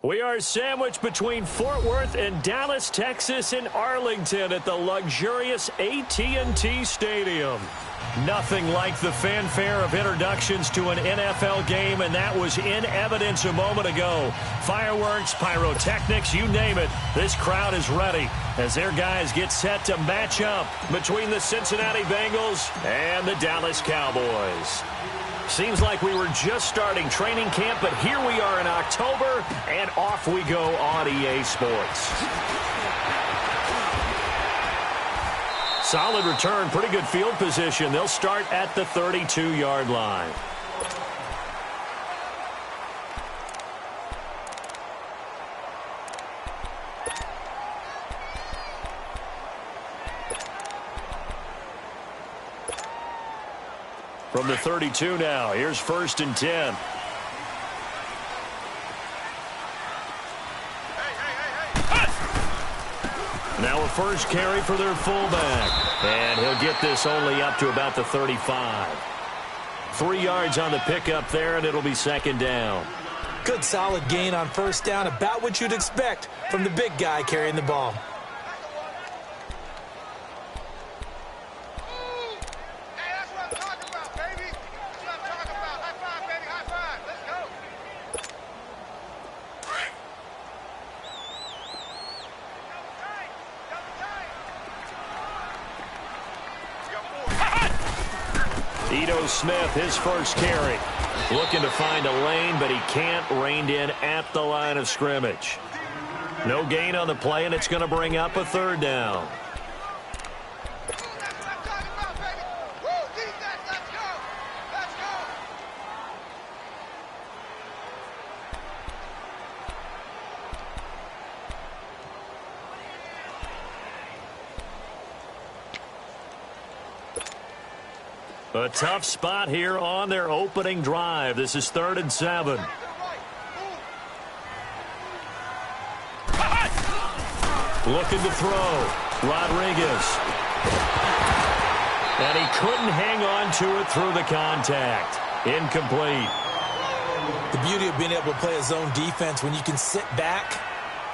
We are sandwiched between Fort Worth and Dallas, Texas, and Arlington at the luxurious AT&T Stadium. Nothing like the fanfare of introductions to an NFL game, and that was in evidence a moment ago. Fireworks, pyrotechnics, you name it. This crowd is ready as their guys get set to match up between the Cincinnati Bengals and the Dallas Cowboys. Seems like we were just starting training camp, but here we are in October, and off we go on EA Sports. Solid return, pretty good field position. They'll start at the 32-yard line. From the 32 now, here's 1st and 10. Now a first carry for their fullback. And he'll get this only up to about the 35. 3 yards on the pickup there, and it'll be 2nd down. Good solid gain on 1st down, about what you'd expect from the big guy carrying the ball. Smith, his first carry. Looking to find a lane, but he can't. Reined in at the line of scrimmage. No gain on the play, and it's going to bring up a 3rd down. A tough spot here on their opening drive. This is 3rd and 7. Looking to throw. Rodriguez. And he couldn't hang on to it through the contact. Incomplete. The beauty of being able to play a zone defense when you can sit back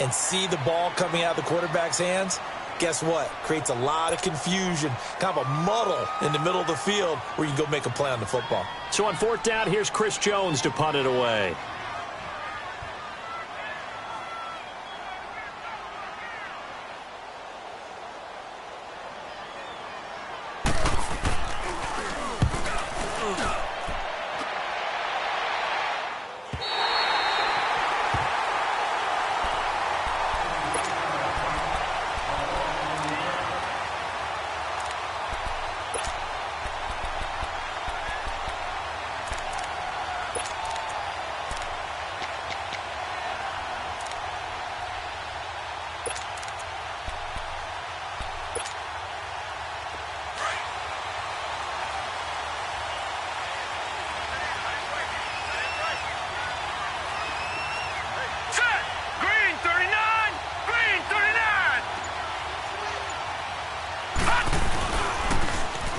and see the ball coming out of the quarterback's hands. Guess what? Creates a lot of confusion, kind of a muddle in the middle of the field where you can go make a play on the football. So on 4th down, here's Chris Jones to punt it away.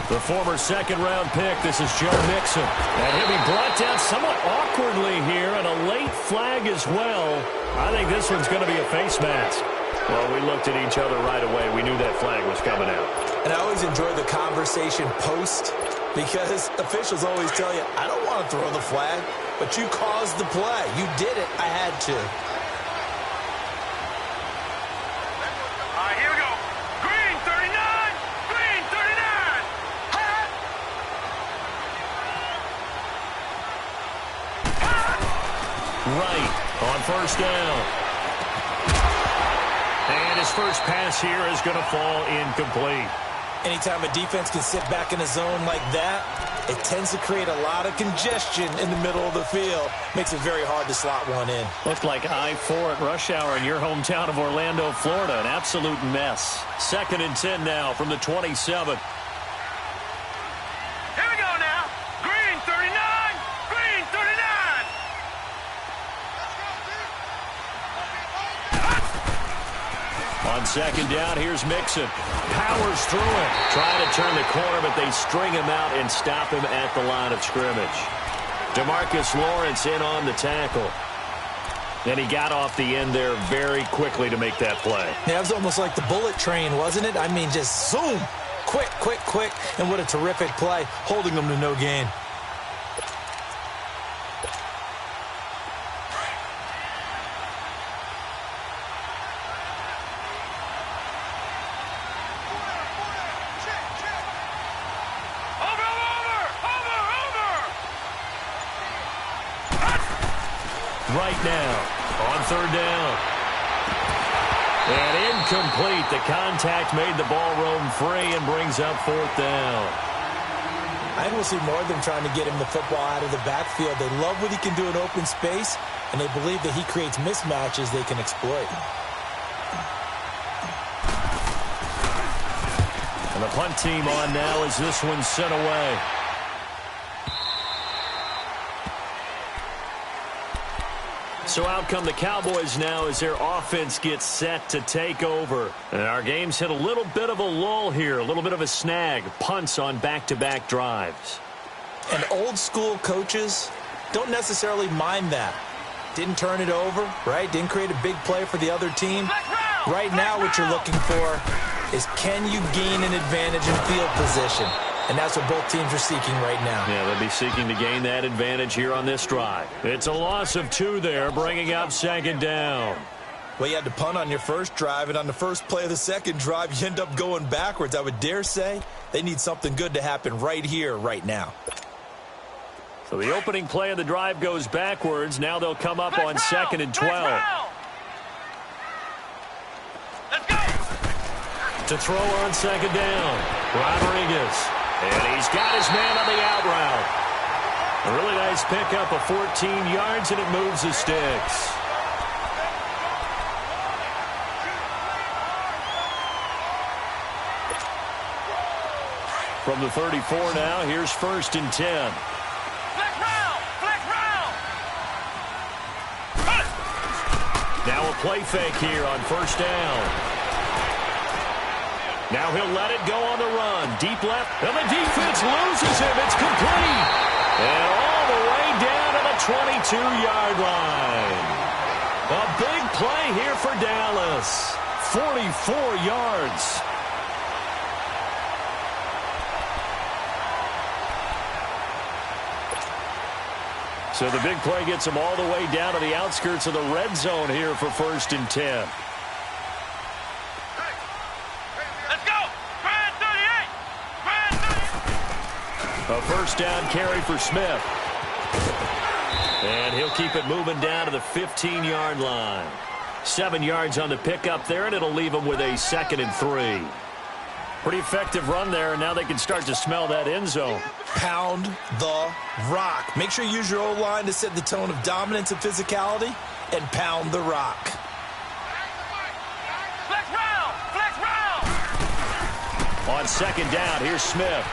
The former 2nd-round pick, this is Joe Mixon. And he'll be brought down somewhat awkwardly here, and a late flag as well. I think this one's going to be a face mask. Well, we looked at each other right away. We knew that flag was coming out. And I always enjoy the conversation post, because officials always tell you, I don't want to throw the flag, but you caused the play. You did it. I had to. On 1st down. And his first pass here is going to fall incomplete. Anytime a defense can sit back in a zone like that, it tends to create a lot of congestion in the middle of the field. Makes it very hard to slot one in. Looked like I-4 at rush hour in your hometown of Orlando, Florida. An absolute mess. 2nd and 10 now from the 27. On 2nd down, here's Mixon. Powers through it. Trying to turn the corner, but they string him out and stop him at the line of scrimmage. DeMarcus Lawrence in on the tackle. And he got off the end there very quickly to make that play. Yeah, it was almost like the bullet train, wasn't it? I mean, just zoom. Quick, quick, quick. And what a terrific play, holding them to no gain. Right now, on third down. And incomplete. The contact made the ball roam free and brings up fourth down. I will see more than trying to get him the football out of the backfield. They love what he can do in open space, and they believe that he creates mismatches they can exploit. And the punt team on now as this one's sent away. So out come the Cowboys now as their offense gets set to take over. And our game's hit a little bit of a lull here, a little bit of a snag. Punts on back-to-back drives. And old-school coaches don't necessarily mind that. Didn't turn it over, right? Didn't create a big play for the other team. Right now what you're looking for is, can you gain an advantage in field position? And that's what both teams are seeking right now. Yeah, they'll be seeking to gain that advantage here on this drive. It's a loss of 2 there, bringing up second down. Well, you had to punt on your first drive, and on the first play of the second drive, you end up going backwards. I would dare say they need something good to happen right here, right now. So the opening play of the drive goes backwards. Now they'll come up on 2nd and 12. Let's go. To throw on second down, Rodriguez. And he's got his man on the out route. A really nice pickup of 14 yards, and it moves the sticks. From the 34 now, here's 1st and 10. Flex round. Flex round. Now a play fake here on 1st down. Now he'll let it go on the run. Deep left, and the defense loses him. It's complete. And all the way down to the 22-yard line. A big play here for Dallas. 44 yards. So the big play gets him all the way down to the outskirts of the red zone here for 1st and 10. A 1st down carry for Smith. And he'll keep it moving down to the 15-yard line. 7 yards on the pickup there, and it'll leave him with a 2nd and 3. Pretty effective run there, and now they can start to smell that end zone. Pound the rock. Make sure you use your O-line to set the tone of dominance and physicality, and pound the rock. Flex round. Flex round. On 2nd down, here's Smith.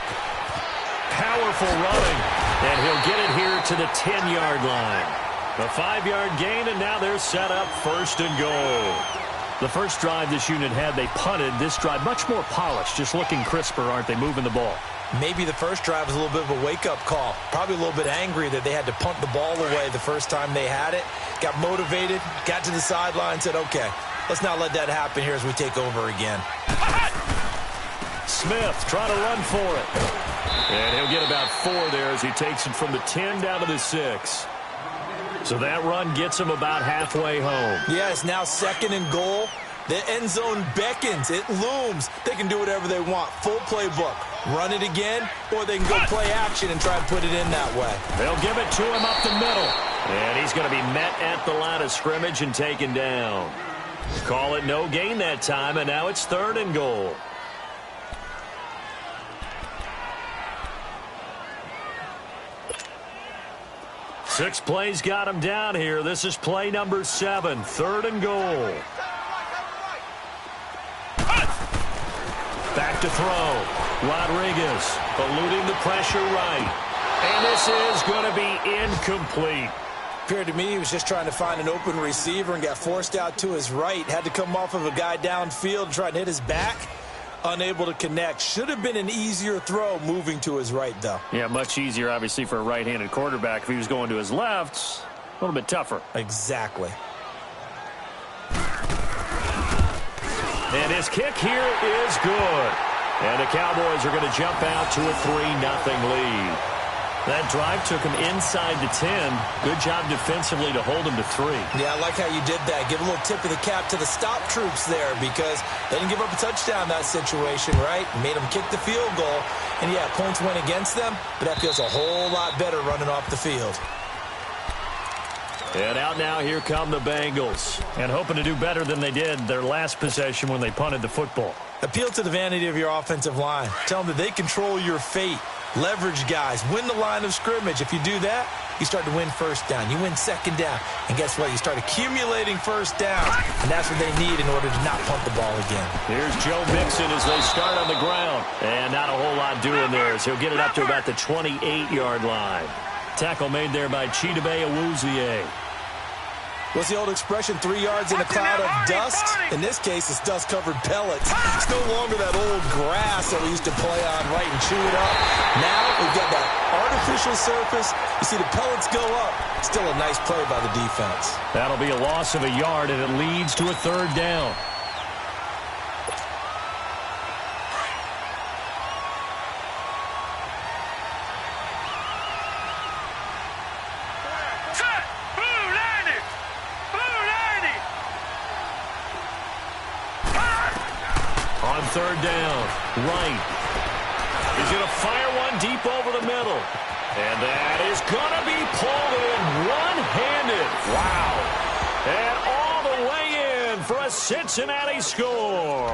Powerful running, and he'll get it here to the 10-yard line. A 5-yard gain, and now they're set up 1st and goal. The first drive this unit had, they punted. This drive, much more polished, just looking crisper, aren't they, moving the ball? Maybe the first drive was a little bit of a wake-up call. Probably a little bit angry that they had to punt the ball away the first time they had it. Got motivated, got to the sideline, said, okay, let's not let that happen here as we take over again. Smith trying to run for it. And he'll get about 4 there as he takes it from the 10 down to the 6. So that run gets him about halfway home. Yeah, it's now 2nd and goal. The end zone beckons. It looms. They can do whatever they want. Full playbook. Run it again, or they can go play action and try and put it in that way. They'll give it to him up the middle. And he's going to be met at the line of scrimmage and taken down. Call it no gain that time, and now it's 3rd and goal. Six plays got him down here. This is play number 7, 3rd and goal. Back to throw. Rodriguez eluding the pressure right. And this is going to be incomplete. Appeared to me he was just trying to find an open receiver and got forced out to his right. Had to come off of a guy downfield, try and hit his back. Unable to connect. Should have been an easier throw moving to his right, though. Yeah, much easier, obviously, for a right-handed quarterback. If he was going to his left, a little bit tougher. Exactly. And his kick here is good. And the Cowboys are going to jump out to a 3-0 lead. That drive took him inside the 10. Good job defensively to hold him to 3. Yeah, I like how you did that. Give a little tip of the cap to the stop troops there because they didn't give up a touchdown in that situation, right? Made them kick the field goal. And, yeah, points went against them, but that feels a whole lot better running off the field. And out now, here come the Bengals. And hoping to do better than they did their last possession when they punted the football. Appeal to the vanity of your offensive line. Tell them that they control your fate. Leverage guys. Win the line of scrimmage. If you do that, you start to win first down. You win second down. And guess what? You start accumulating first downs. And that's what they need in order to not punt the ball again. Here's Joe Mixon as they start on the ground. And not a whole lot doing there as he'll get it up to about the 28-yard line. Tackle made there by Chidobe Awuzie. What's the old expression, 3 yards in a cloud of dust? In this case, it's dust-covered pellets. It's no longer that old grass that we used to play on, right, and chew it up. Now we've got that artificial surface. You see the pellets go up. Still a nice play by the defense. That'll be a loss of a yard, and it leads to a 3rd down. On 3rd down, Wright is going to fire one deep over the middle. And that is going to be pulled in one-handed. Wow. And all the way in for a Cincinnati score.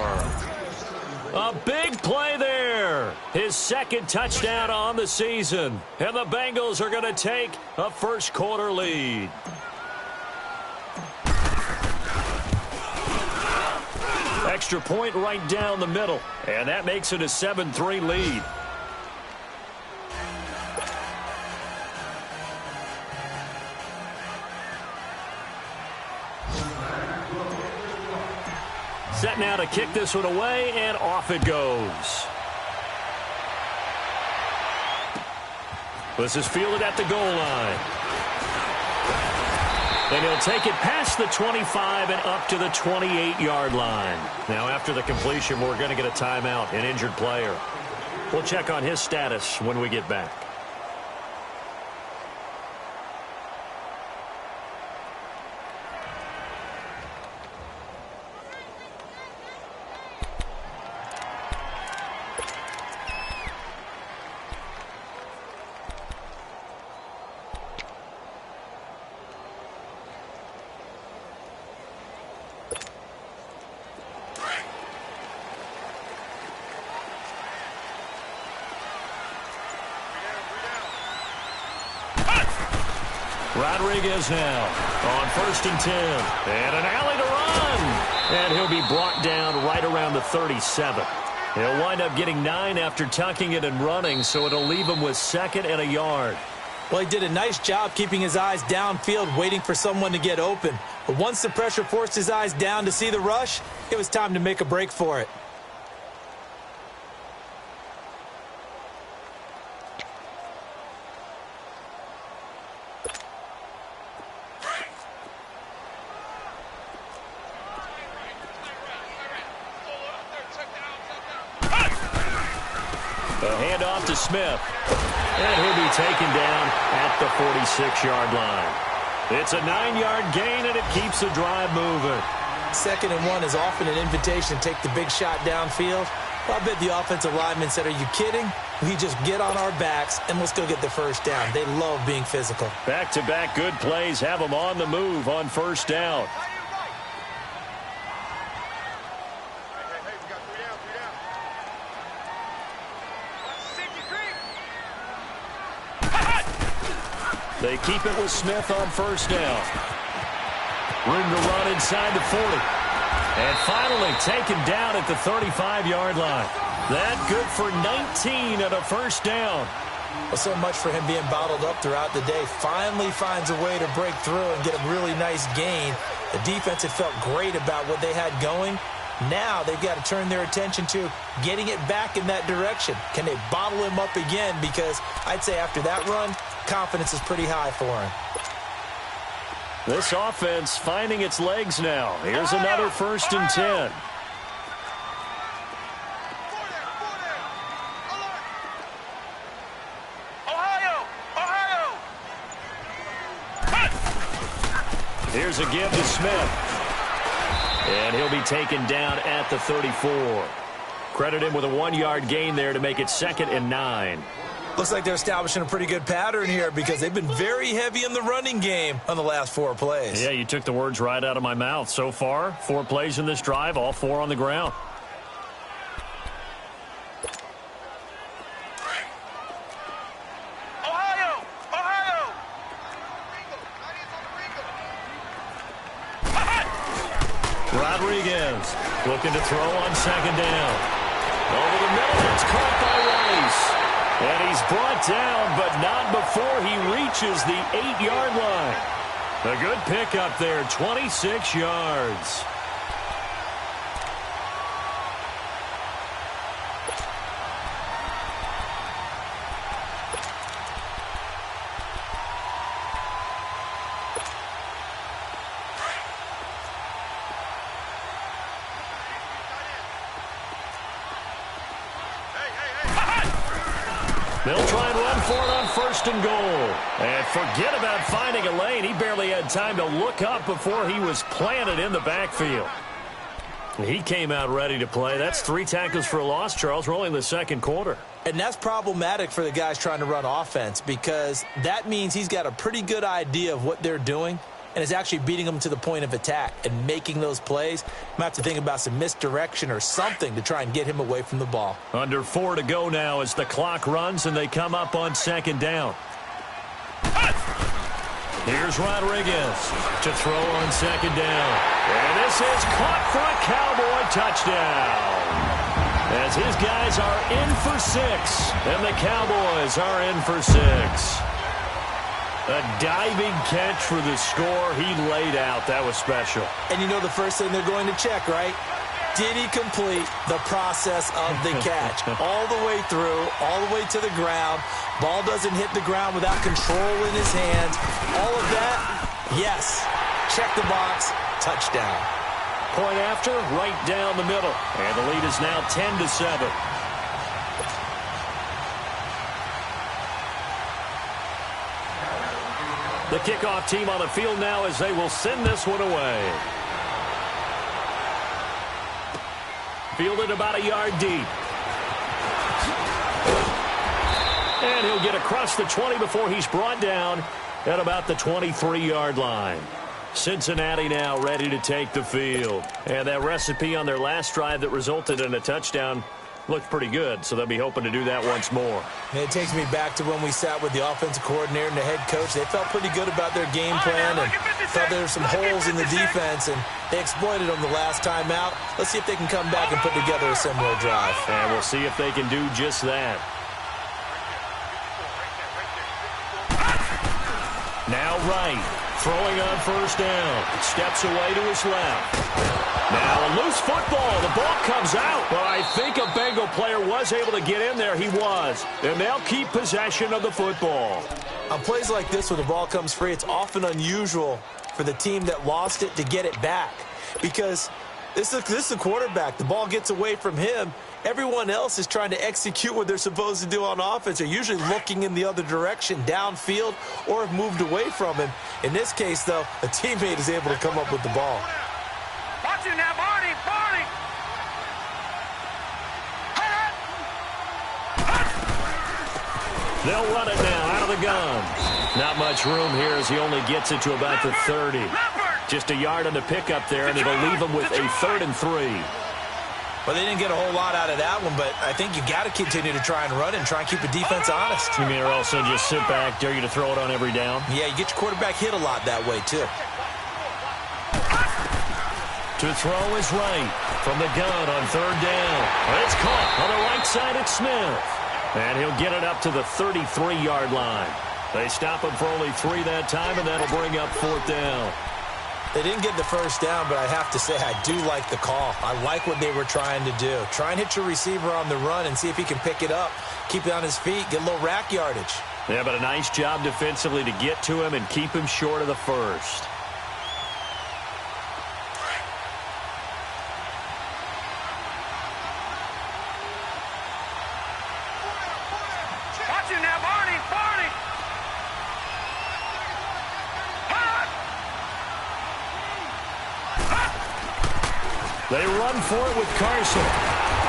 A big play there. His 2nd touchdown on the season. And the Bengals are going to take a first-quarter lead. Extra point right down the middle. And that makes it a 7-3 lead. Set now to kick this one away, and off it goes. This is fielded at the goal line. And he'll take it past the 25 and up to the 28-yard line. Now, after the completion, we're going to get a timeout, an injured player. We'll check on his status when we get back. Rodriguez now on 1st and 10. And an alley to run. And he'll be brought down right around the 37. He'll wind up getting 9 after tucking it and running, so it'll leave him with 2nd and a yard. Well, he did a nice job keeping his eyes downfield, waiting for someone to get open. But once the pressure forced his eyes down to see the rush, it was time to make a break for it. A handoff to Smith. And he'll be taken down at the 46-yard line. It's a 9-yard gain, and it keeps the drive moving. 2nd and 1 is often an invitation to take the big shot downfield. Well, I bet the offensive lineman said, are you kidding? We just get on our backs, and let's go get the first down. They love being physical. Back-to-back good plays have them on the move on 1st down. They keep it with Smith on 1st down. Room to run inside the 40. And finally taken down at the 35-yard line. That good for 19 at a 1st down. Well, so much for him being bottled up throughout the day. Finally finds a way to break through and get a really nice gain. The defense had felt great about what they had going. Now they've got to turn their attention to getting it back in that direction. Can they bottle him up again? Because I'd say after that run, confidence is pretty high for him. This offense finding its legs now. Here's another 1st and 10. Here's a give to Smith. And he'll be taken down at the 34. Credit him with a 1-yard gain there to make it 2nd and 9. Looks like they're establishing a pretty good pattern here because they've been very heavy in the running game on the last 4 plays. Yeah, you took the words right out of my mouth. So far, 4 plays in this drive, all 4 on the ground. Ohio! Ohio! Rodriguez looking to throw on 2nd down. Over the middle, it's caught by Rice. And he's brought down, but not before he reaches the 8-yard line. A good pickup there, 26 yards. They'll try and run for it on 1st and goal. And forget about finding a lane. He barely had time to look up before he was planted in the backfield. He came out ready to play. That's 3 tackles for a loss, Charles. We're only in the 2nd quarter. And that's problematic for the guys trying to run offense because that means he's got a pretty good idea of what they're doing and is actually beating them to the point of attack and making those plays. Might have to think about some misdirection or something to try and get him away from the ball. Under 4 to go now as the clock runs and they come up on 2nd down. Here's Rodriguez to throw on 2nd down. And this is caught for a Cowboy touchdown. As his guys are in for 6, and the Cowboys are in for 6. A diving catch for the score. He laid out. That was special. And you know the first thing they're going to check, right? Did he complete the process of the catch? All the way through, all the way to the ground. Ball doesn't hit the ground without control in his hands. All of that, yes. Check the box, touchdown. Point after, right down the middle. And the lead is now 10-7. The kickoff team on the field now as they will send this one away. Fielded about a yard deep. And he'll get across the 20 before he's brought down at about the 23-yard line. Cincinnati now ready to take the field. And that recipe on their last drive that resulted in a touchdown looked pretty good, so they'll be hoping to do that once more. And it takes me back to when we sat with the offensive coordinator and the head coach. They felt pretty good about their game plan and felt there were some holes in the defense, and they exploited them the last time out. Let's see if they can come back and put together a similar drive. And we'll see if they can do just that. Now right, throwing on 1st down. Steps away to his left. Now a loose football. The ball comes out. Well, I think a Bengal player was able to get in there. He was. And they'll keep possession of the football. On plays like this where the ball comes free, it's often unusual for the team that lost it to get it back. Because this is the quarterback. The ball gets away from him. Everyone else is trying to execute what they're supposed to do on offense. They're usually looking in the other direction, downfield, or have moved away from him. In this case, though, a teammate is able to come up with the ball. Watch it now, Barney! Barney! They'll run it now out of the gun. Not much room here as he only gets it to about the 30. Just a yard on the pickup there, and it'll leave him with a 3rd and 3. Well, they didn't get a whole lot out of that one, but I think you got to continue to try and run and try and keep the defense honest. You mean or also just sit back, dare you to throw it on every down? Yeah, you get your quarterback hit a lot that way, too. To throw is right from the gun on 3rd down. It's caught on the right side at Smith. And he'll get it up to the 33-yard line. They stop him for only 3 that time, and that'll bring up 4th down. They didn't get the first down, but I have to say I do like the call. I like what they were trying to do. Try and hit your receiver on the run and see if he can pick it up. Keep it on his feet, get a little rack yardage. Yeah, but a nice job defensively to get to him and keep him short of the first. Watch it now, Barney! Barney! They run for it with Carson.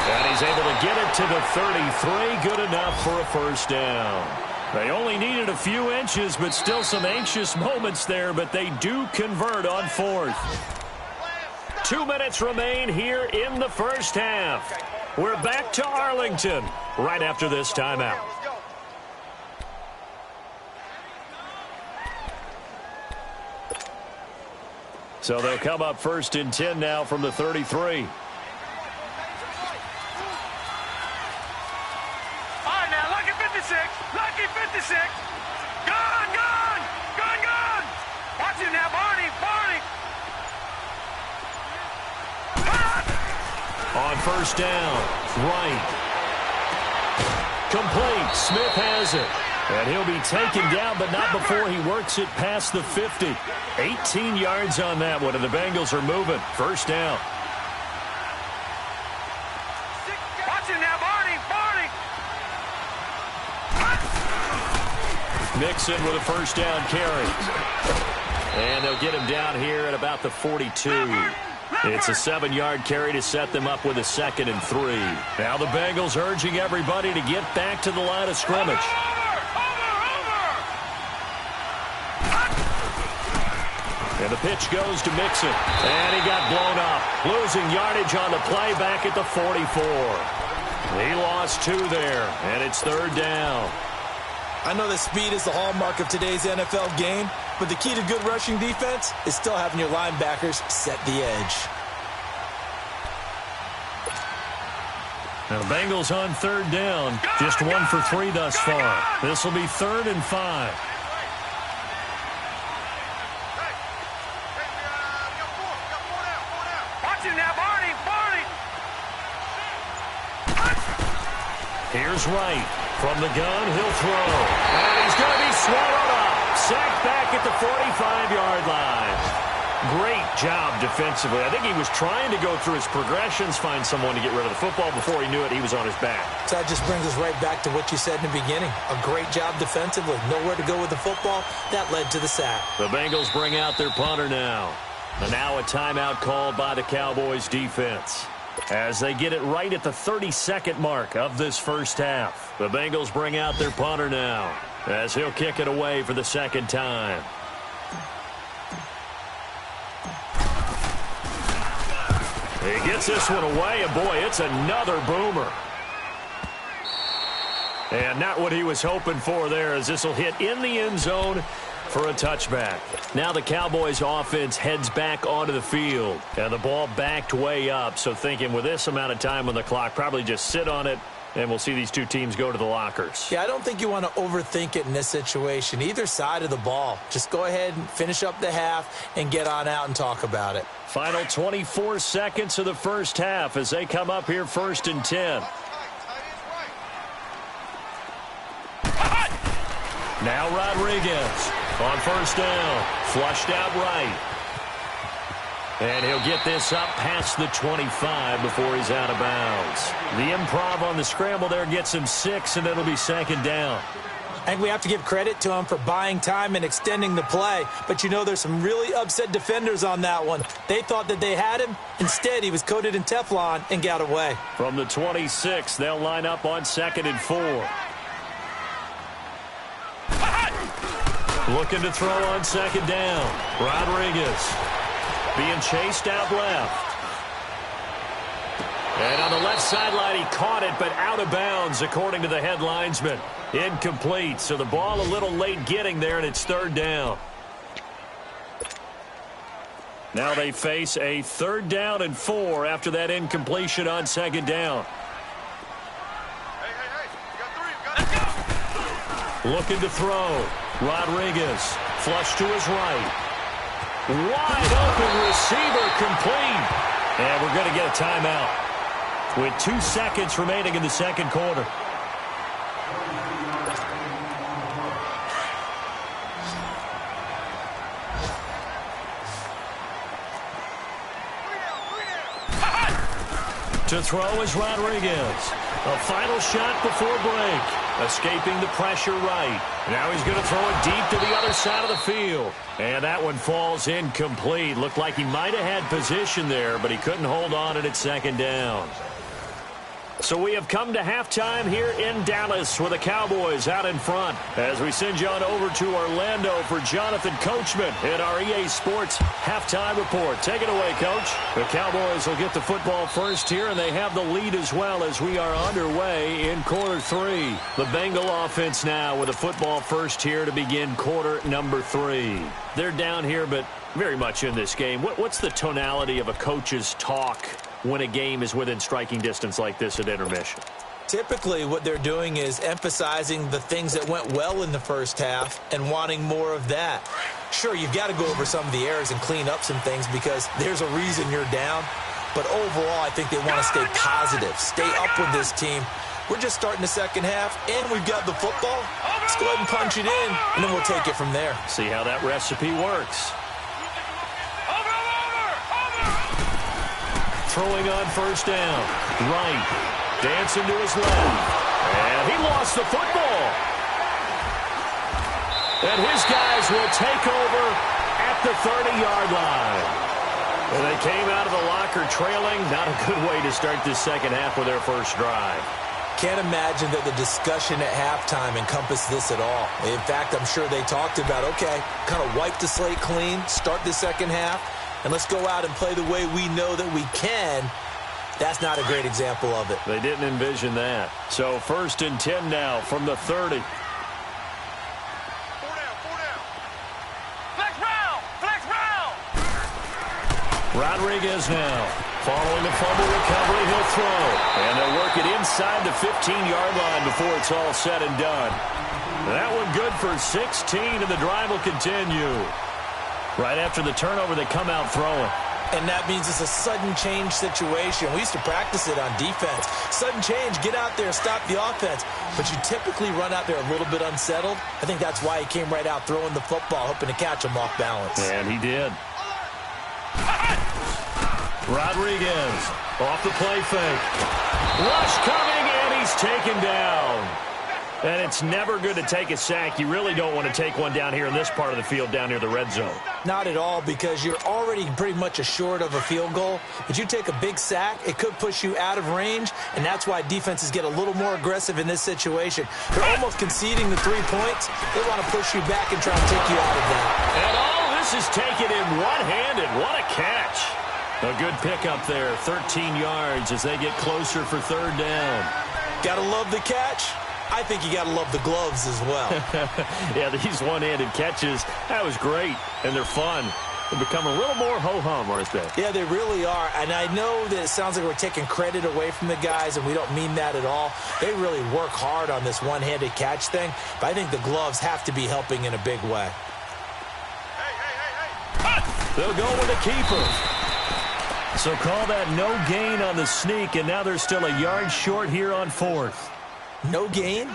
And he's able to get it to the 33. Good enough for a first down. They only needed a few inches, but still some anxious moments there, but they do convert on fourth. 2 minutes remain here in the first half. We're back to Arlington right after this timeout. So they'll come up first and 10 now from the 33. Lucky 56. Gone. Watch it now, Barney. On first down, right. Complete. Smith has it. And he'll be taken down, but not before he works it past the 50. 18 yards on that one, and the Bengals are moving. First down. Watch it now, Barney. Mixon with a first down carry. And they'll get him down here at about the 42. It's a 7-yard carry to set them up with a 2nd and 3. Now the Bengals urging everybody to get back to the line of scrimmage. And the pitch goes to Mixon. And he got blown up. Losing yardage on the play back at the 44. He lost 2 there, and it's third down. I know that speed is the hallmark of today's NFL game, but the key to good rushing defense is still having your linebackers set the edge. Now the Bengals on third down. Just 1 for 3 thus far. This will be 3rd and 5. Watch it now, Barney. Here's Wright. From the gun, he'll throw. And he's going to be swallowed up. Sacked back at the 45-yard line. Great job defensively. I think he was trying to go through his progressions, find someone to get rid of the football. Before he knew it, he was on his back. So that just brings us right back to what you said in the beginning. A great job defensively. Nowhere to go with the football. That led to the sack. The Bengals bring out their punter now. And now a timeout called by the Cowboys defense. As they get it right at the 32nd mark of this first half. The Bengals bring out their punter now, as he'll kick it away for the 2nd time. He gets this one away, and boy, it's another boomer. And not what he was hoping for there, as this will hit in the end zone for a touchback. Now the Cowboys offense heads back onto the field, and the ball backed way up. So thinking with this amount of time on the clock, probably just sit on it, and we'll see these two teams go to the lockers. Yeah, I don't think you want to overthink it in this situation. Either side of the ball. Just go ahead and finish up the half and get on out and talk about it. Final 24 seconds of the first half as they come up here 1st and 10. Now Rodriguez on first down. Flushed out right. And he'll get this up past the 25 before he's out of bounds. The improv on the scramble there gets him 6, and it'll be 2nd down. I think we have to give credit to him for buying time and extending the play. But, you know, there's some really upset defenders on that one. They thought that they had him. Instead, he was coated in Teflon and got away. From the 26, they'll line up on 2nd and 4. Looking to throw on 2nd down. Rodriguez being chased out left. And on the left sideline, he caught it, but out of bounds, according to the head linesman. Incomplete, so the ball a little late getting there, and it's 3rd down. Now they face a 3rd down and 4 after that incompletion on 2nd down. Looking to throw. Rodriguez, flush to his right. Wide open receiver, complete. And we're going to get a timeout with 2 seconds remaining in the second quarter. To throw is Rodriguez. A final shot before break. Escaping the pressure right. Now he's going to throw it deep to the other side of the field. And that one falls incomplete. Looked like he might have had position there, but he couldn't hold on at second down. So we have come to halftime here in Dallas with the Cowboys out in front as we send you on over to Orlando for Jonathan Coachman in our EA Sports halftime report. Take it away, Coach. The Cowboys will get the football first here, and they have the lead as well as we are underway in quarter 3. The Bengal offense now with the football first here to begin quarter number 3. They're down here, but very much in this game. What's the tonality of a coach's talk when a game is within striking distance like this at intermission? Typically, what they're doing is emphasizing the things that went well in the first half and wanting more of that. Sure, you've got to go over some of the errors and clean up some things because there's a reason you're down. But overall, I think they want to stay positive, stay up with this team. We're just starting the second half, and we've got the football. Let's go ahead and punch it in, and then we'll take it from there. See how that recipe works. Throwing on first down. Right. Dancing to his left. And he lost the football. And his guys will take over at the 30-yard line. And they came out of the locker trailing. Not a good way to start this second half with their first drive. Can't imagine that the discussion at halftime encompassed this at all. In fact, I'm sure they talked about, okay, kind of wipe the slate clean, start the second half, and let's go out and play the way we know that we can. That's not a great example of it. They didn't envision that. So 1st and 10 now from the 30. 4 down. Flex round. Rodriguez now. Following the fumble recovery, he'll throw. And they'll work it inside the 15-yard line before it's all said and done. That one good for 16, and the drive will continue. Right after the turnover, they come out throwing. And that means it's a sudden change situation. We used to practice it on defense. Sudden change, get out there, stop the offense. But you typically run out there a little bit unsettled. I think that's why he came right out throwing the football, hoping to catch him off balance. And he did. Rodriguez off the play fake. Rush coming, and he's taken down. And it's never good to take a sack. You really don't want to take one down here in this part of the field, down near the red zone. Not at all, because you're already pretty much assured of a field goal. But you take a big sack, it could push you out of range, and that's why defenses get a little more aggressive in this situation. They're almost conceding the 3 points. They want to push you back and try and take you out of that. And all this is taken in one-handed. What a catch. A good pickup there, 13 yards as they get closer for 3rd down. Gotta love the catch. I think you got to love the gloves as well. Yeah, these one-handed catches, that was great, and they're fun. They become a little more ho-hum, aren't they? Yeah, they really are, and I know that it sounds like we're taking credit away from the guys, and we don't mean that at all. They really work hard on this one-handed catch thing, but I think the gloves have to be helping in a big way. They'll go with a keeper. So call that no gain on the sneak, and now they're still a yard short here on 4th. No gain?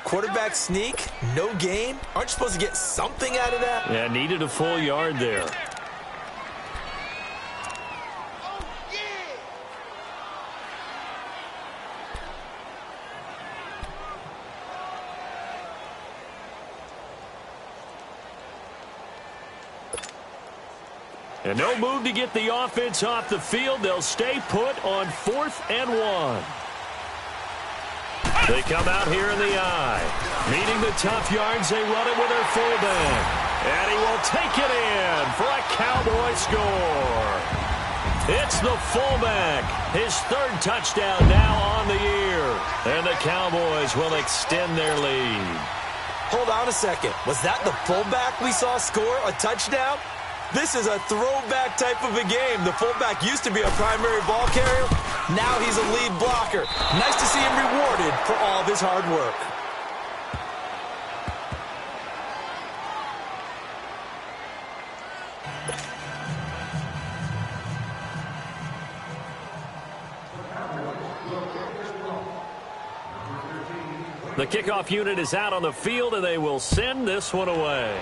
Quarterback sneak? No gain? Aren't you supposed to get something out of that? Yeah, needed a full yard there. And no move to get the offense off the field. They'll stay put on 4th and 1. They come out here in the eye. Meeting the tough yards, they run it with their fullback. And he will take it in for a Cowboy score. It's the fullback. His 3rd touchdown now on the year. And the Cowboys will extend their lead. Hold on a second. Was that the fullback we saw score a touchdown? This is a throwback type of a game. The fullback used to be a primary ball carrier. Now he's a lead blocker. Nice to see him rewarded for all of his hard work. The kickoff unit is out on the field, and they will send this one away.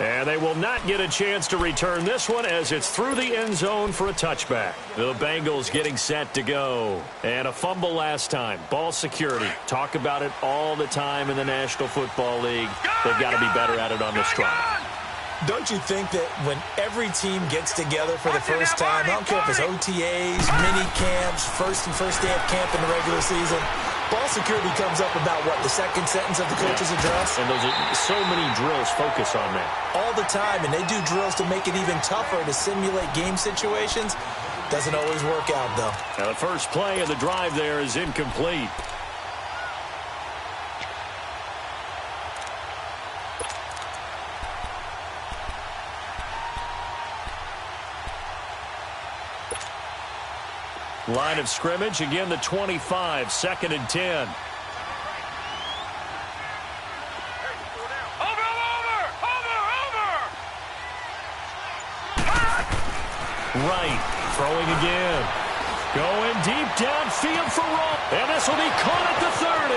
And they will not get a chance to return this one as it's through the end zone for a touchback. The Bengals getting set to go. And a fumble last time. Ball security. Talk about it all the time in the National Football League. They've got to be better at it on this drive. Don't you think that when every team gets together for the first time, I don't care if it's OTAs, mini camps, first day of camp in the regular season, ball security comes up about, what, the second sentence of the coach's address? And those are so many drills focus on that. All the time, and they do drills to make it even tougher to simulate game situations. Doesn't always work out, though. Now, the first play of the drive there is incomplete. Line of scrimmage, again the 25, 2nd and 10. Right, throwing again. Going deep downfield for Roll. And this will be caught at the 30.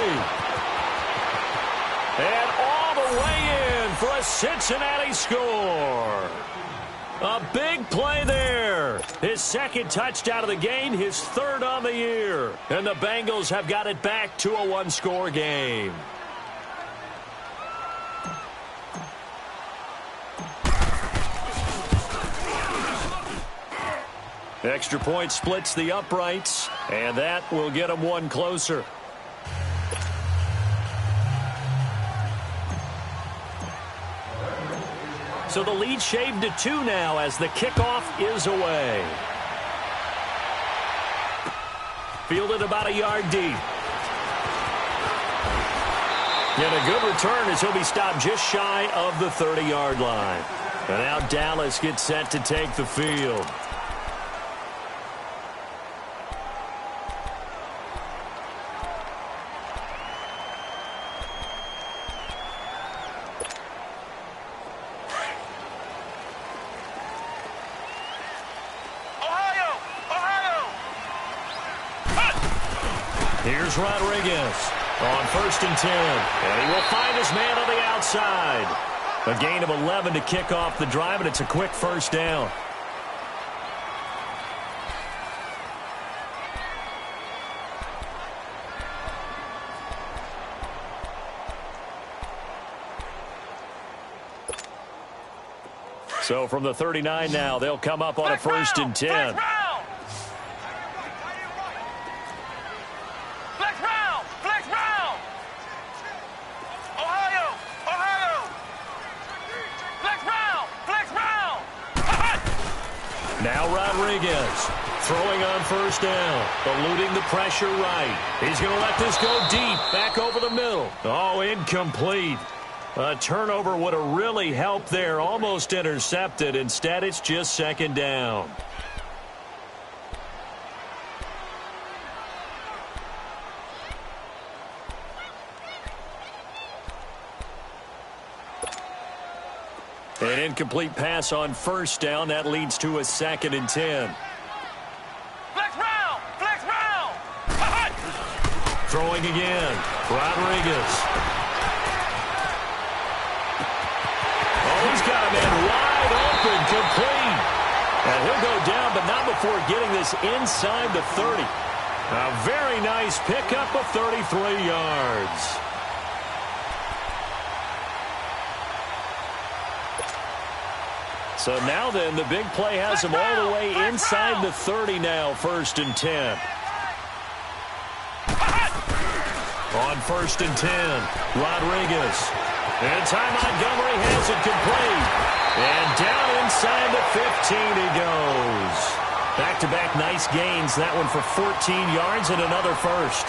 And all the way in for a Cincinnati score. A big play there. His second touchdown of the game, his third on the year. And the Bengals have got it back to a one-score game. Extra point splits the uprights, and that will get them one closer. So the lead shaved to 2 now as the kickoff is away. Fielded about a yard deep. And a good return as he'll be stopped just shy of the 30-yard line. And now Dallas gets set to take the field. Here's Rodriguez on 1st and 10. And he will find his man on the outside. A gain of 11 to kick off the drive, and it's a quick first down. So from the 39 now, they'll come up on a 1st and 10. Now Rodriguez throwing on 1st down, eluding the pressure right. He's going to let this go deep, back over the middle. Oh, incomplete. A turnover would have really helped there, almost intercepted. Instead, it's just 2nd down. An incomplete pass on 1st down. That leads to a 2nd and 10. Flex round! Flex round! Throwing again. Rodriguez. Oh, he's got a man wide open, complete. And he'll go down, but not before getting this inside the 30. A very nice pickup of 33 yards. So now then, the big play has him all the way inside the 30 now, 1st and 10. On 1st and 10, Rodriguez. And Ty Montgomery has it complete. And down inside the 15 he goes. Back-to-back nice gains. That one for 14 yards and another first.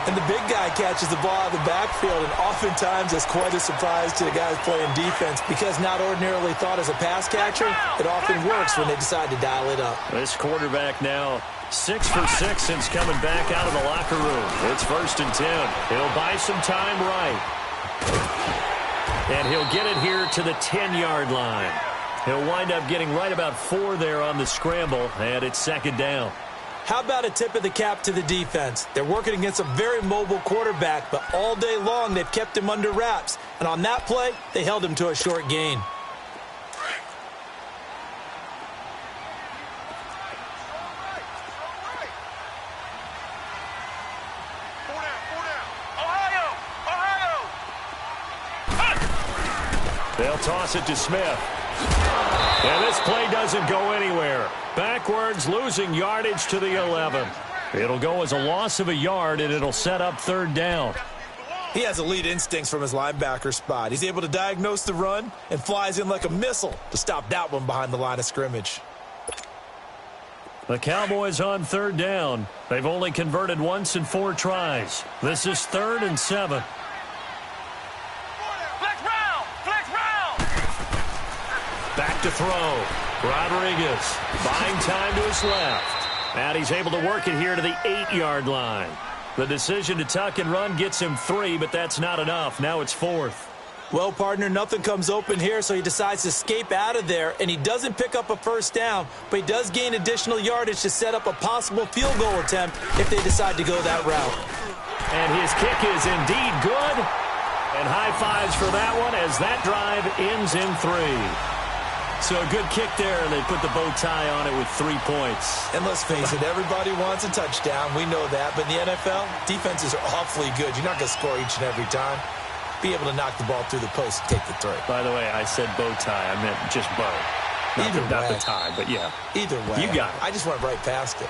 And the big guy catches the ball out of the backfield, and oftentimes it's quite a surprise to the guys playing defense because not ordinarily thought as a pass catcher, it often works when they decide to dial it up. This quarterback now 6 for 6 since coming back out of the locker room. It's 1st and 10. He'll buy some time right. And he'll get it here to the 10-yard line. He'll wind up getting right about 4 there on the scramble, and it's 2nd down. How about a tip of the cap to the defense? They're working against a very mobile quarterback, but all day long they've kept him under wraps. And on that play, they held him to a short gain. They'll toss it to Smith. And this play doesn't go anywhere. Backwards, losing yardage to the 11. It'll go as a loss of a yard, and it'll set up third down. He has elite instincts from his linebacker spot. He's able to diagnose the run and flies in like a missile to stop that one behind the line of scrimmage. The Cowboys on third down. They've only converted once in 4 tries. This is 3rd and 7. Flex round! Flex round! Back to throw. Rodriguez buying time to his left. And he's able to work it here to the 8-yard line. The decision to tuck and run gets him 3, but that's not enough. Now it's 4th. Well, partner, nothing comes open here, so he decides to escape out of there, and he doesn't pick up a first down, but he does gain additional yardage to set up a possible field goal attempt if they decide to go that route. And his kick is indeed good. And high fives for that one as that drive ends in 3. So a good kick there, and they put the bow tie on it with 3 points. And let's face it, everybody wants a touchdown. We know that. But in the NFL, defenses are awfully good. You're not going to score each and every time. Be able to knock the ball through the post and take the 3. By the way, I said bow tie. I meant just bow. Not the tie, but yeah. Either way. You got it. I just went right past it.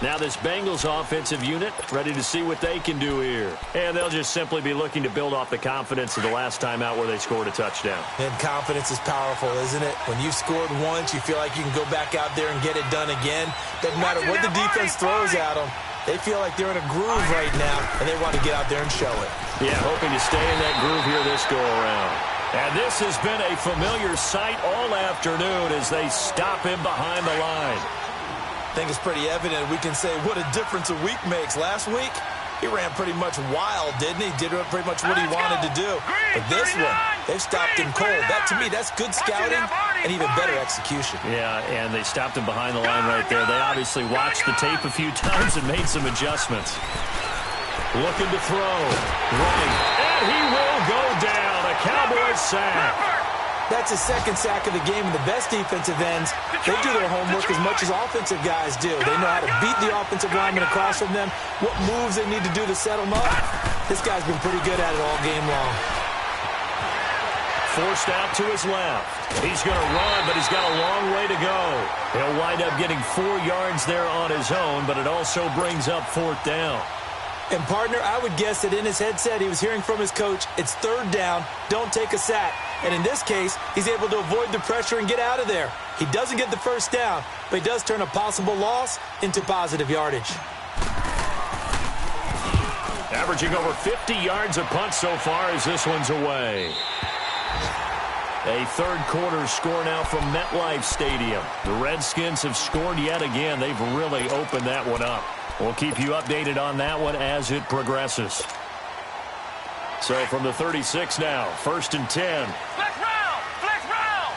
Now this Bengals offensive unit ready to see what they can do here. And they'll just simply be looking to build off the confidence of the last time out where they scored a touchdown. And confidence is powerful, isn't it? When you've scored once, you feel like you can go back out there and get it done again. Doesn't matter what the defense throws at them. They feel like they're in a groove right now, and they want to get out there and show it. Yeah, hoping to stay in that groove here this go-around. And this has been a familiar sight all afternoon as they stop him behind the line. I think it's pretty evident we can say what a difference a week makes. Last week, he ran pretty much wild, didn't he? Did pretty much what he wanted to do. But this one, they've stopped him cold. That, to me, that's good scouting and even better execution. Yeah, and they stopped him behind the line right there. They obviously watched the tape a few times and made some adjustments. Looking to throw. Running. And he will go down. A Cowboys sack. That's his 2nd sack of the game, and the best defensive ends, they do their homework as much as offensive guys do. They know how to beat the offensive lineman across from them, what moves they need to do to set them up. This guy's been pretty good at it all game long. Forced out to his left. He's going to run, but he's got a long way to go. He'll wind up getting 4 yards there on his own, but it also brings up 4th down. And, partner, I would guess that in his headset he was hearing from his coach, it's 3rd down, don't take a sack. And in this case, he's able to avoid the pressure and get out of there. He doesn't get the first down, but he does turn a possible loss into positive yardage. Averaging over 50 yards a punt so far as this one's away. A 3rd quarter score now from MetLife Stadium. The Redskins have scored yet again. They've really opened that one up. We'll keep you updated on that one as it progresses. So from the 36 now, 1st and 10. Flex round! Flex round!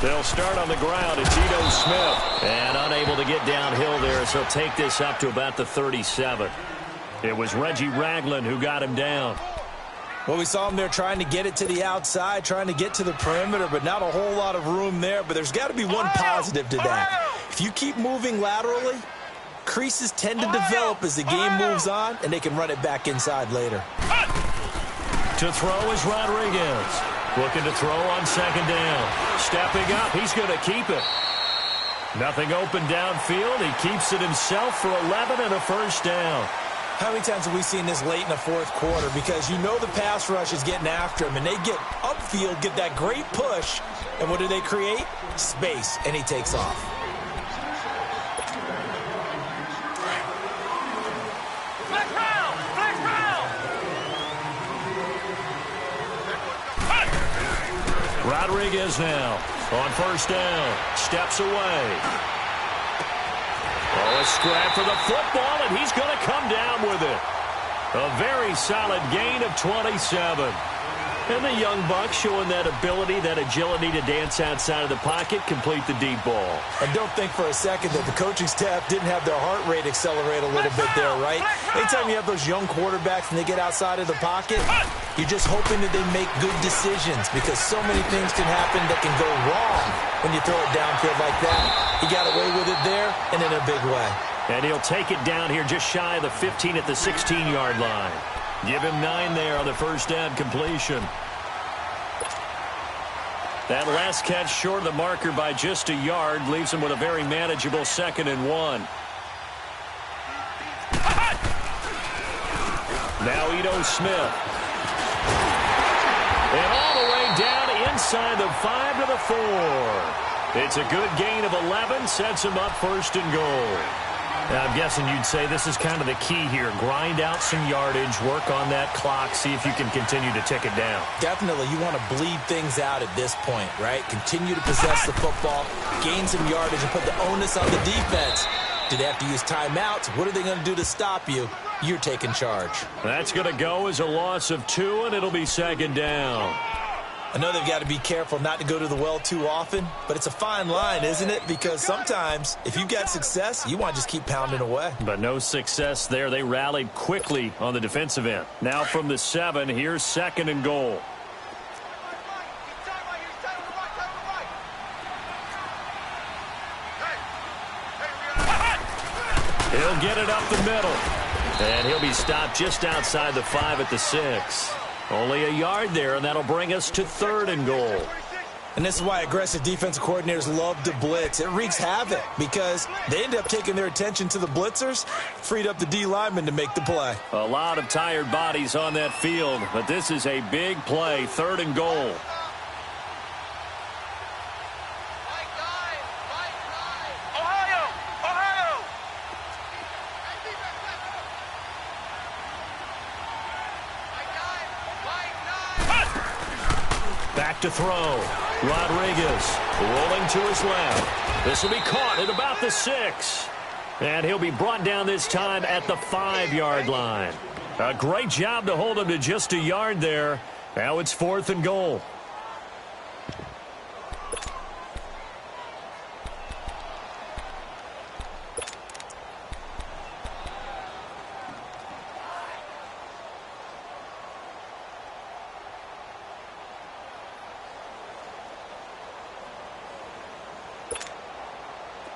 They'll start on the ground. It's Ito Smith. And unable to get downhill there, so he'll take this up to about the 37. It was Reggie Ragland who got him down. Well, we saw him there trying to get it to the outside, trying to get to the perimeter, but not a whole lot of room there. But there's got to be one positive to that. If you keep moving laterally, creases tend to develop as the game moves on, and they can run it back inside later. To throw is Rodriguez. Looking to throw on 2nd down. Stepping up, he's going to keep it. Nothing open downfield. He keeps it himself for 11 and a first down. How many times have we seen this late in the 4th quarter? Because you know the pass rush is getting after him, and they get upfield, get that great push, and what do they create? Space, and he takes off. Flex round! Flex round! Rodriguez now on 1st down. Steps away. Oh, a scrap for the football, and he's going to come down with it. A very solid gain of 27. And the young buck showing that ability, that agility to dance outside of the pocket, complete the deep ball. And don't think for a second that the coaching staff didn't have their heart rate accelerate a little bit there, right? Anytime you have those young quarterbacks and they get outside of the pocket, you're just hoping that they make good decisions because so many things can happen that can go wrong when you throw it downfield like that. He got away with it there and in a big way. And he'll take it down here just shy of the 15 at the 16-yard line. Give him 9 there on the first down completion. That last catch short of the marker by just a yard leaves him with a very manageable 2nd and 1. Now Ito Smith. And all the way down inside the 5 to the 4. It's a good gain of 11, sets him up 1st and goal. Now, I'm guessing you'd say this is kind of the key here. Grind out some yardage, work on that clock, see if you can continue to tick it down. Definitely, you want to bleed things out at this point, right? Continue to possess the football, gain some yardage, and put the onus on the defense. Do they have to use timeouts? What are they going to do to stop you? You're taking charge. That's going to go as a loss of 2, and it'll be 2nd down. I know they've got to be careful not to go to the well too often, but it's a fine line, isn't it? Because sometimes, if you've got success, you want to just keep pounding away. But no success there. They rallied quickly on the defensive end. Now from the 7, here's 2nd and goal. He'll get it up the middle. And he'll be stopped just outside the 5 at the 6. Only a yard there, and that'll bring us to 3rd and goal. And this is why aggressive defensive coordinators love to blitz. It wreaks havoc because they end up taking their attention to the blitzers, freed up the D lineman to make the play. A lot of tired bodies on that field, but this is a big play, 3rd and goal. Back to throw. Rodriguez rolling to his left. This will be caught at about the 6. And he'll be brought down this time at the 5-yard line. A great job to hold him to just a yard there. Now it's 4th and goal.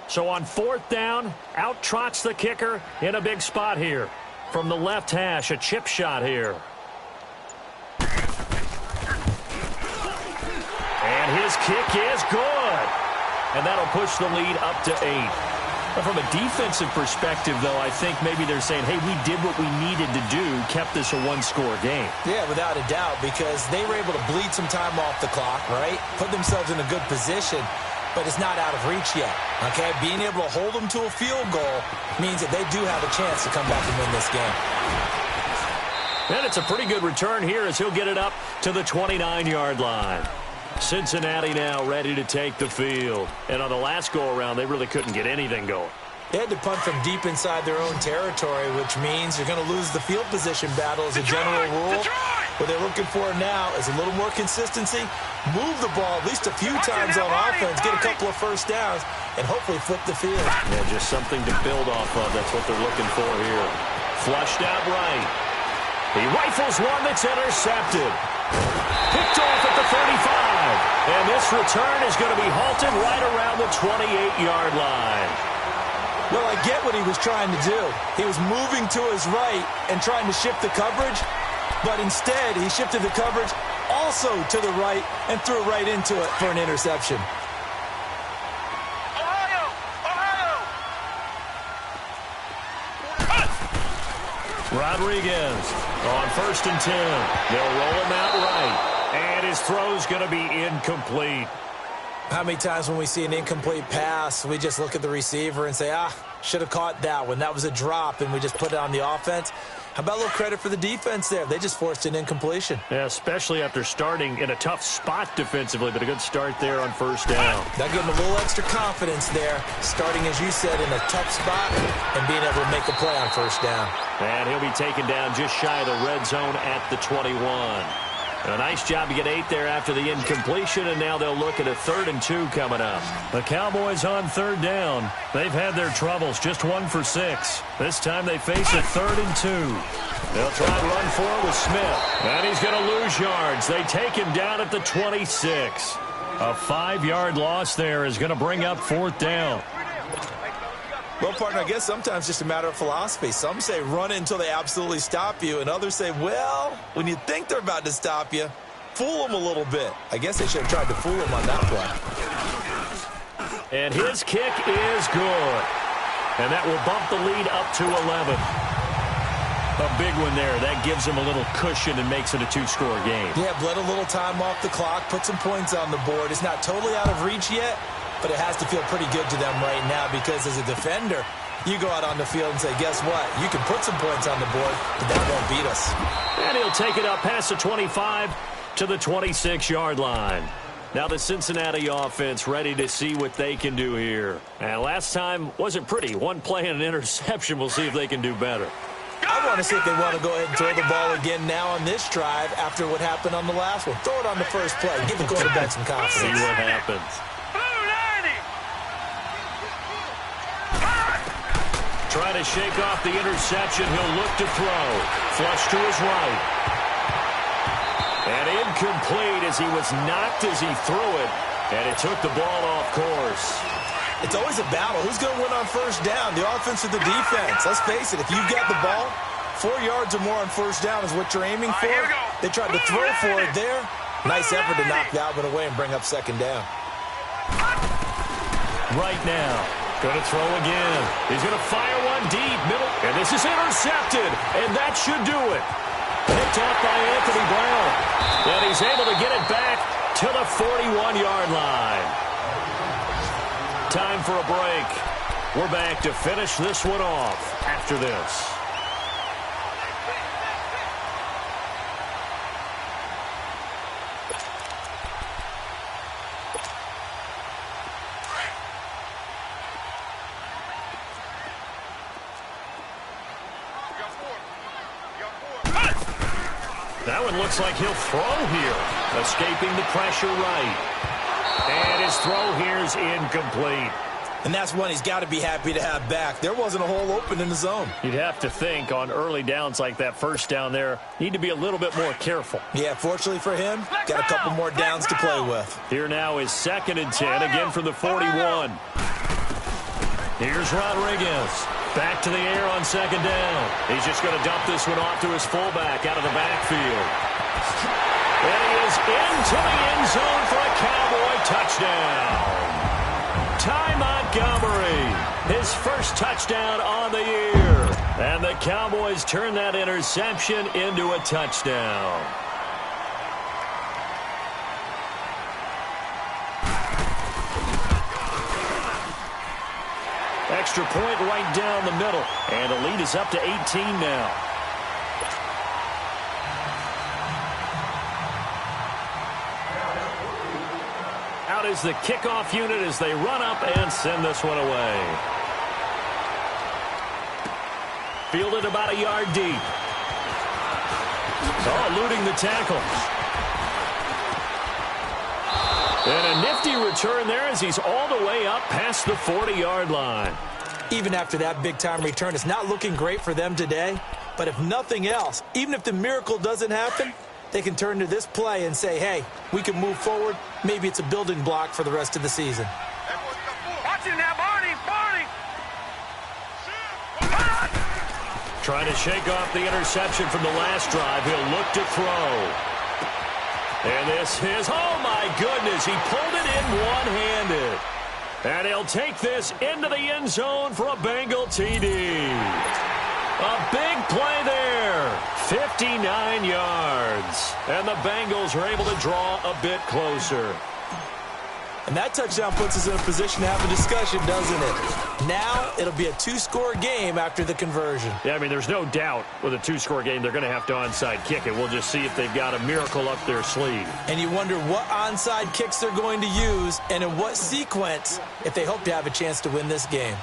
So on 4th down, out trots the kicker in a big spot here. From the left hash, a chip shot here. And his kick is good. And that'll push the lead up to 8. But from a defensive perspective, though, I think maybe they're saying, hey, we did what we needed to do, kept this a one-score game. Yeah, without a doubt, because they were able to bleed some time off the clock, right? Put themselves in a good position. But it's not out of reach yet, okay? Being able to hold them to a field goal means that they do have a chance to come back and win this game. And it's a pretty good return here as he'll get it up to the 29-yard line. Cincinnati now ready to take the field. And on the last go-around, they really couldn't get anything going. They had to punt from deep inside their own territory, which means you're going to lose the field position battle as a general rule. What they're looking for now is a little more consistency, move the ball at least a few times on offense, get a couple of first downs, and hopefully flip the field. Yeah, just something to build off of. That's what they're looking for here. Flushed out right. He rifles one that's intercepted. Picked off at the 35. And this return is going to be halted right around the 28-yard line. Well, I get what he was trying to do. He was moving to his right and trying to shift the coverage, but instead he shifted the coverage also to the right and threw right into it for an interception. Rodriguez on 1st and 10. They'll roll him out right, and his throw's going to be incomplete. How many times when we see an incomplete pass, we just look at the receiver and say, should have caught that one. That was a drop, and we just put it on the offense. How about a little credit for the defense there? They just forced an incompletion. Yeah, especially after starting in a tough spot defensively, but a good start there on 1st down. That gave them a little extra confidence there, starting, as you said, in a tough spot and being able to make a play on 1st down. And he'll be taken down just shy of the red zone at the 21. A nice job to get 8 there after the incompletion, and now they'll look at a 3rd and 2 coming up. The Cowboys on 3rd down. They've had their troubles, just 1 for 6. This time they face a 3rd and 2. They'll try and run for it with Smith, and he's going to lose yards. They take him down at the 26. A 5-yard loss there is going to bring up 4th down. Well, partner, I guess sometimes just a matter of philosophy. Some say run until they absolutely stop you, and others say, well, when you think they're about to stop you, fool them a little bit. I guess they should have tried to fool them on that play. And his kick is good. And that will bump the lead up to 11. A big one there. That gives them a little cushion and makes it a two-score game. Yeah, bled a little time off the clock, put some points on the board. It's not totally out of reach yet, but it has to feel pretty good to them right now because as a defender, you go out on the field and say, guess what? You can put some points on the board, but that won't beat us. And he'll take it up past the 25 to the 26-yard line. Now the Cincinnati offense ready to see what they can do here. And last time wasn't pretty. One play and an interception. We'll see if they can do better. I want to see if they want to go ahead and throw the ball again now on this drive after what happened on the last one. Throw it on the first play. Give the quarterback some confidence. See what happens. Trying to shake off the interception. He'll look to throw. Flush to his right. And incomplete as he was knocked as he threw it. And it took the ball off course. It's always a battle. Who's going to win on first down? The offense or the defense? Let's face it, if you've got the ball, 4 yards or more on first down is what you're aiming for. They tried to throw for it there. Nice effort to knock that one away and bring up second down. Right now, going to throw again. He's going to fire one deep, middle. And this is intercepted. And that should do it. Picked off by Anthony Brown. And he's able to get it back to the 41-yard line. Time for a break. We're back to finish this one off after this. That one looks like he'll throw here. Escaping the pressure right. And his throw here is incomplete. And that's one he's got to be happy to have back. There wasn't a hole open in the zone. You'd have to think on early downs like that first down there, need to be a little bit more careful. Yeah, fortunately for him, got a couple more downs to play with. Here now is 2nd and 10, again from the 41. Here's Rodriguez. Back to the air on 2nd down. He's just going to dump this one off to his fullback out of the backfield. And he is into the end zone for a Cowboy touchdown. Ty Montgomery, his first touchdown on the year. And the Cowboys turn that interception into a touchdown. Extra point right down the middle. And the lead is up to 18 now. Out is the kickoff unit as they run up and send this one away. Fielded about a yard deep. Oh, eluding the tackle. And a nifty return there as he's all the way up past the 40-yard line. Even after that big-time return, it's not looking great for them today. But if nothing else, even if the miracle doesn't happen, they can turn to this play and say, hey, we can move forward. Maybe it's a building block for the rest of the season. Watch him now, Barney! Trying to shake off the interception from the last drive. He'll look to throw. And this is, oh my goodness, he pulled it in one-handed. And he'll take this into the end zone for a Bengal TD. A big play there, 59 yards. And the Bengals are able to draw a bit closer. And that touchdown puts us in a position to have a discussion, doesn't it? Now it'll be a two-score game after the conversion. Yeah, I mean, there's no doubt with a two-score game they're going to have to onside kick it. We'll just see if they've got a miracle up their sleeve. And you wonder what onside kicks they're going to use and in what sequence if they hope to have a chance to win this game.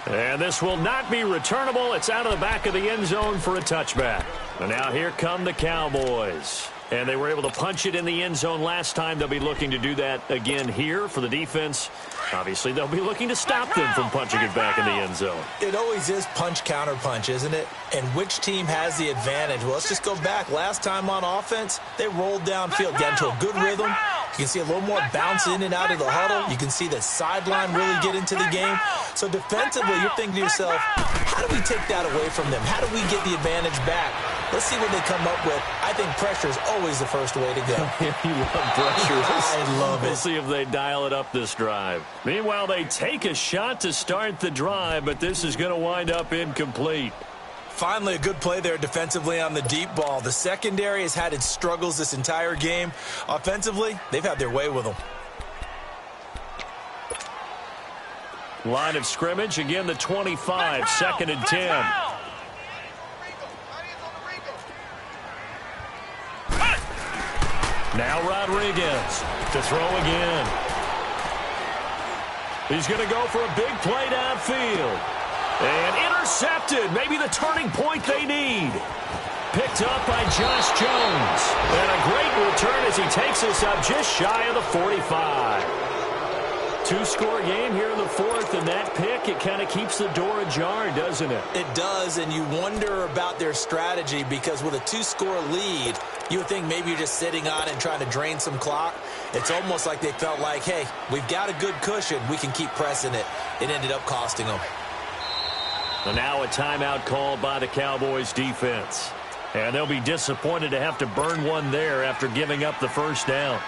And this will not be returnable. It's out of the back of the end zone for a touchback. And now here come the Cowboys. And they were able to punch it in the end zone last time. They'll be looking to do that again here for the defense. Obviously, they'll be looking to stop them from punching it back in the end zone. It always is punch-counter-punch, isn't it? And which team has the advantage? Well, let's just go back. Last time on offense, they rolled downfield, got into a good rhythm. You can see a little more bounce in and out of the huddle. You can see the sideline really get into the game. So defensively, you're thinking to yourself, how do we take that away from them? How do we get the advantage back? Let's see what they come up with. I think pressure is always the first way to go. You love pressure. I love it. We'll see if they dial it up this drive. Meanwhile, they take a shot to start the drive, but this is going to wind up incomplete. Finally, a good play there defensively on the deep ball. The secondary has had its struggles this entire game. Offensively, they've had their way with them. Line of scrimmage, again the 25, second and 10. Now Rodriguez to throw again. He's going to go for a big play downfield. And intercepted. Maybe the turning point they need. Picked up by Josh Jones. And a great return as he takes us up just shy of the 45. Two-score game here in the fourth, and that pick, it kind of keeps the door ajar, doesn't it? It does, and you wonder about their strategy because with a two-score lead, you would think maybe you're just sitting on it and trying to drain some clock. It's almost like they felt like, hey, we've got a good cushion. We can keep pressing it. It ended up costing them. And now a timeout called by the Cowboys defense. And they'll be disappointed to have to burn one there after giving up the first down.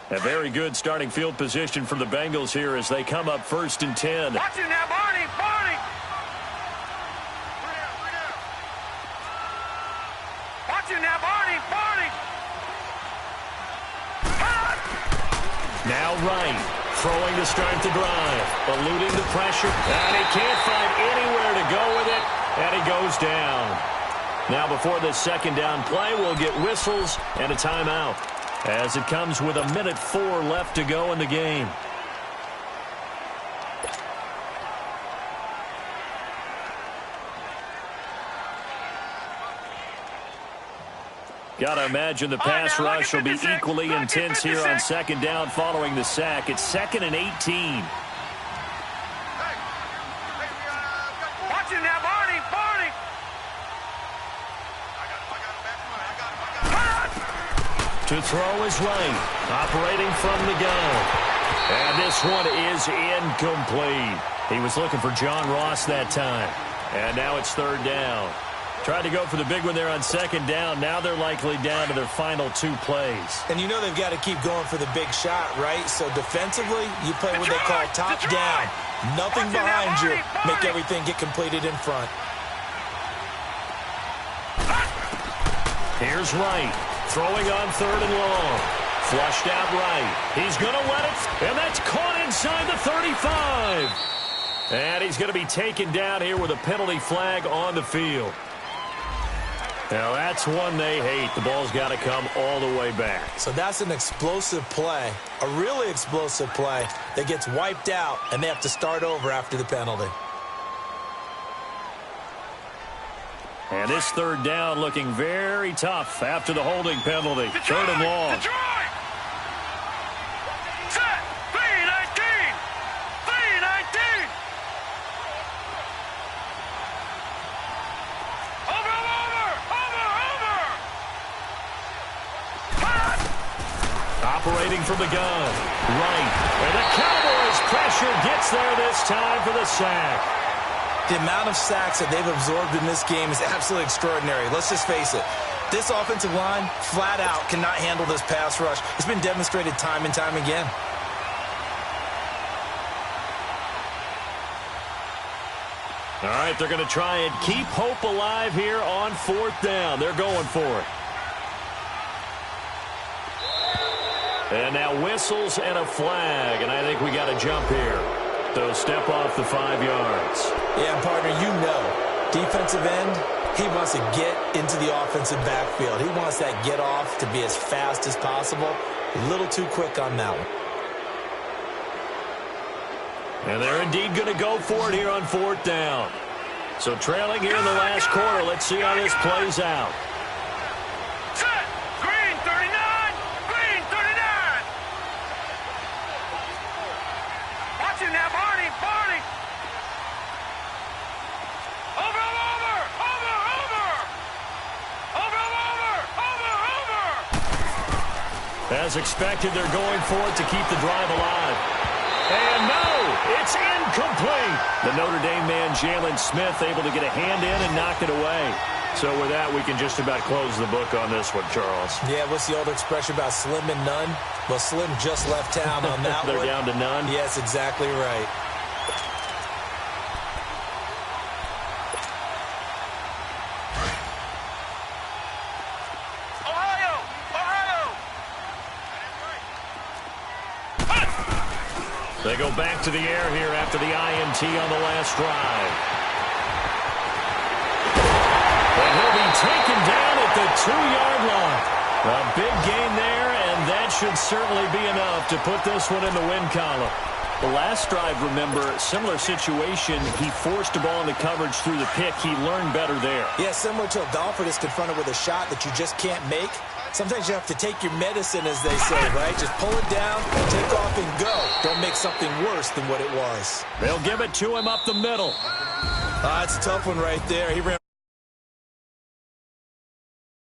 A very good starting field position for the Bengals here as they come up first and 10. Watch it now, Barney! Barney! Watch it now, Barney! Barney! Now Wright throwing to start the drive, eluding the pressure, and he can't find anywhere to go with it, and he goes down. Now before this second down play, we'll get whistles and a timeout, as it comes with 1:04 left to go in the game. Got to imagine the pass rush will be equally intense here on second down following the sack. It's 2nd and 18. Watch it now, Barney! Barney! To throw is Wright, operating from the gun. And this one is incomplete. He was looking for John Ross that time. And now it's third down. Tried to go for the big one there on second down. Now they're likely down to their final 2 plays. And you know they've got to keep going for the big shot, right? So defensively, you play what they call top down. Nothing behind you. Make everything get completed in front. Here's Wright. Throwing on third and long. Flushed out right. He's going to let it. And that's caught inside the 35. And he's going to be taken down here with a penalty flag on the field. Now that's one they hate. The ball's got to come all the way back. So that's an explosive play, a really explosive play that gets wiped out, and they have to start over after the penalty. And this third down looking very tough after the holding penalty. Third and long. Detroit! Set! 3-19! 3-19! Operating from the gun. Right. And the Cowboys pressure gets there this time for the sack. The amount of sacks that they've absorbed in this game is absolutely extraordinary. Let's just face it. This offensive line, flat out, cannot handle this pass rush. It's been demonstrated time and time again. All right, they're going to try and keep hope alive here on fourth down. They're going for it. And now whistles and a flag, and I think we got a jump here. So step off the 5 yards. Yeah, partner, you know, defensive end, he wants to get into the offensive backfield. He wants that get off to be as fast as possible. A little too quick on that one. And they're indeed going to go for it here on 4th down. So trailing here in the last quarter. Let's see how this plays out. Set. Green 39. Green 39. Watch him now, Barney. Barney. Over, over, over, over. Over, over, over, over. As expected, they're going for it to keep the drive alive. And no, it's incomplete. The Notre Dame man, Jalen Smith, able to get a hand in and knock it away. So with that, we can just about close the book on this one, Charles. Yeah, what's the old expression about slim and none? Well, Slim just left town on that They're one. down to none? Yes, exactly right. Ohio. Ohio. They go back to the air here after the INT on the last drive. And he'll be taken down at the 2-yard line. A big gain there, and that should certainly be enough to put this one in the win column. The last drive, remember, similar situation. He forced a ball into coverage through the pick. He learned better there. Yeah, similar to a golfer that's confronted with a shot that you just can't make. Sometimes you have to take your medicine, as they say, right? Just pull it down, take off, and go. Don't make something worse than what it was. They'll give it to him up the middle. It's a tough one right there. He ran